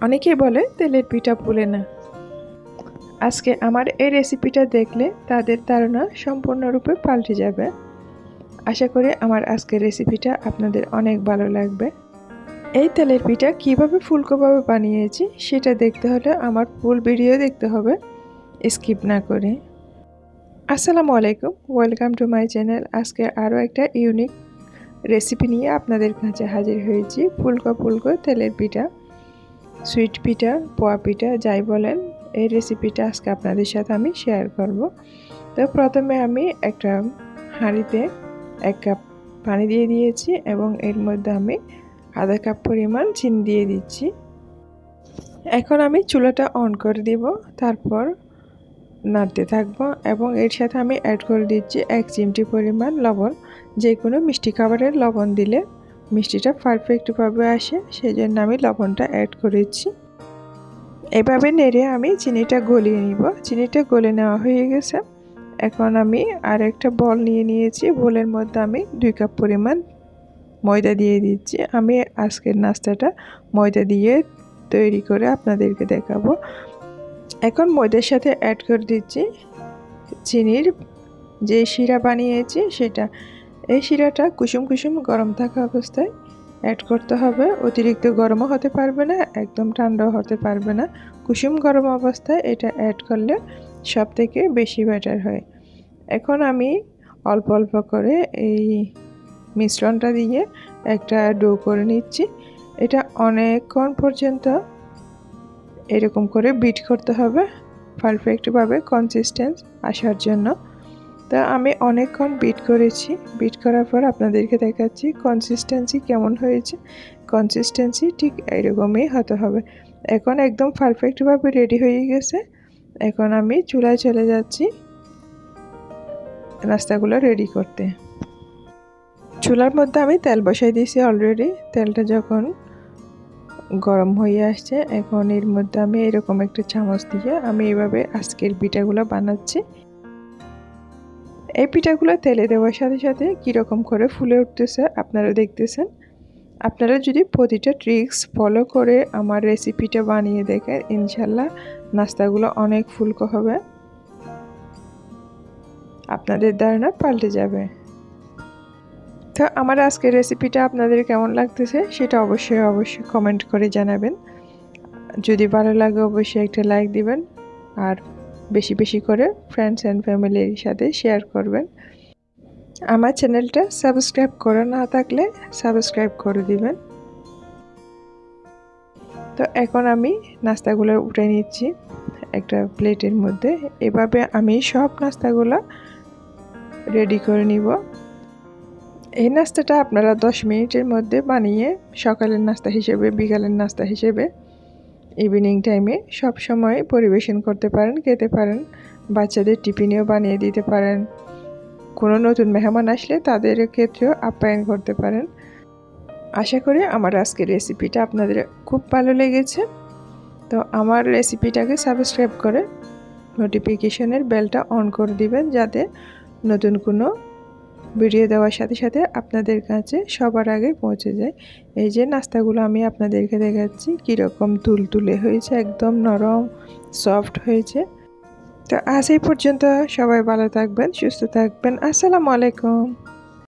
অনেকেই বলে তেলের পিঠা ফুলে না। আজকে আমার এই রেসিপিটা দেখলে তাদের ধারণা সম্পূর্ণরূপে পাল্টে যাবে। আশা করি আমার আজকের রেসিপিটা আপনাদের অনেক ভালো লাগবে। এই তেলের পিঠা কিভাবে ফুলকোভাবে বানিয়েছি সেটা দেখতে হলে আমার ফুল ভিডিও দেখতে হবে, স্কিপ না করে। আসসালামু আলাইকুম, ওয়েলকাম টু মাই চ্যানেল। আজকে আরও একটা ইউনিক রেসিপি নিয়ে আপনাদের কাছে হাজির হয়েছি। ফুলকো তেলের পিঠা, সুইট পিঠা, পোয়া পিঠা যাই বলেন, এই রেসিপিটা আজকে আপনাদের সাথে আমি শেয়ার করব। তো প্রথমে আমি একটা হাঁড়িতে 1 কাপ পানি দিয়ে দিয়েছি এবং এর মধ্যে আমি আধা কাপ পরিমাণ চিনি দিয়ে দিচ্ছি। এখন আমি চুলাটা অন করে দিব, তারপর নাড়তে থাকবো এবং এর সাথে আমি অ্যাড করে দিচ্ছি 1 চিমটি পরিমাণ লবণ। যে কোনো মিষ্টি খাবারের লবণ দিলে মিষ্টিটা পারফেক্টভাবে আসে, সেই জন্য আমি লবণটা অ্যাড করেছি। এভাবে নেড়ে আমি চিনিটা গলিয়ে নিব। চিনিটা গলে নেওয়া হয়ে গেছে। এখন আমি আর একটা বল নিয়ে নিয়েছি। বলের মধ্যে আমি 2 কাপ পরিমাণ ময়দা দিয়ে দিচ্ছি। আমি আজকের নাস্তাটা ময়দা দিয়ে তৈরি করে আপনাদেরকে দেখাবো। এখন ময়দার সাথে অ্যাড করে দিচ্ছি চিনির যে শিরা বানিয়েছি সেটা। এই শিরাটা কুসুম কুসুম গরম থাকা অবস্থায় অ্যাড করতে হবে। অতিরিক্ত গরমও হতে পারবে না, একদম ঠান্ডাও হতে পারবে না। কুসুম গরম অবস্থায় এটা অ্যাড করলে সব থেকে বেশি বেটার হয়। এখন আমি অল্প অল্প করে এই মিশ্রণটা দিয়ে একটা ডো করে নিচ্ছি। এটা অনেকক্ষণ পর্যন্ত এরকম করে বিট করতে হবে পারফেক্টভাবে কনসিস্টেন্স আসার জন্য। তা আমি অনেকক্ষণ বিট করেছি। বিট করার পর আপনাদেরকে দেখাচ্ছি কনসিস্টেন্সি কেমন হয়েছে। কনসিস্টেন্সি ঠিক এরকমই হতে হবে। এখন একদম পারফেক্টভাবে রেডি হয়ে গেছে। এখন আমি চুলায় চলে যাচ্ছি নাস্তাগুলো রেডি করতে। চুলার মধ্যে আমি তেল বসাই দিয়েছি অলরেডি। তেলটা যখন গরম হয়ে আসছে, এখন এর মধ্যে আমি এরকম একটা চামচ দিয়ে আমি এভাবে আজকের পিঠাগুলো বানাচ্ছি। এই পিঠাগুলো তেলে দেওয়ার সাথে সাথে কীরকম করে ফুলে উঠতেছে আপনারা দেখতেছেন। আপনারা যদি প্রতিটা ট্রিক্স ফলো করে আমার রেসিপিটা বানিয়ে দেখেন, ইনশাল্লাহ নাস্তাগুলো অনেক ফুলকো হবে, আপনাদের ধারণা পাল্টে যাবে। তো আমার আজকের রেসিপিটা আপনাদের কেমন লাগতেছে সেটা অবশ্যই কমেন্ট করে জানাবেন। যদি ভালো লাগে অবশ্যই একটা লাইক দিবেন, আর বেশি বেশি করে ফ্রেন্ডস অ্যান্ড ফ্যামিলির সাথে শেয়ার করবেন। আমার চ্যানেলটা সাবস্ক্রাইব করা না থাকলে সাবস্ক্রাইব করে দিবেন। তো এখন আমি নাস্তাগুলো উঠে নিচ্ছি একটা প্লেটের মধ্যে। এভাবে আমি সব নাস্তাগুলো রেডি করে নিব। এই নাস্তাটা আপনারা 10 মিনিটের মধ্যে বানিয়ে সকালের নাস্তা হিসেবে, বিকালের নাস্তা হিসেবে, ইভিনিং টাইমে সব সময় পরিবেশন করতে পারেন, খেতে পারেন। বাচ্চাদের টিফিনেও বানিয়ে দিতে পারেন। কোনো নতুন মেহমান আসলে তাদের ক্ষেত্রেও আপ্যায়ন করতে পারেন। আশা করি আমার আজকের রেসিপিটা আপনাদের খুব ভালো লেগেছে। তো আমার রেসিপিটাকে সাবস্ক্রাইব করে নোটিফিকেশনের বেলটা অন করে দিবেন, যাতে নতুন কোনো ভিডিও দেওয়ার সাথে সাথে আপনাদের কাছে সবার আগে পৌঁছে যায়। এই যে নাস্তাগুলো আমি আপনাদেরকে দেখাচ্ছি কীরকম তুলতুলে হয়েছে, একদম নরম সফট হয়েছে। তো আজ এই পর্যন্ত, সবাই ভালো থাকবেন, সুস্থ থাকবেন। আসসালামু আলাইকুম।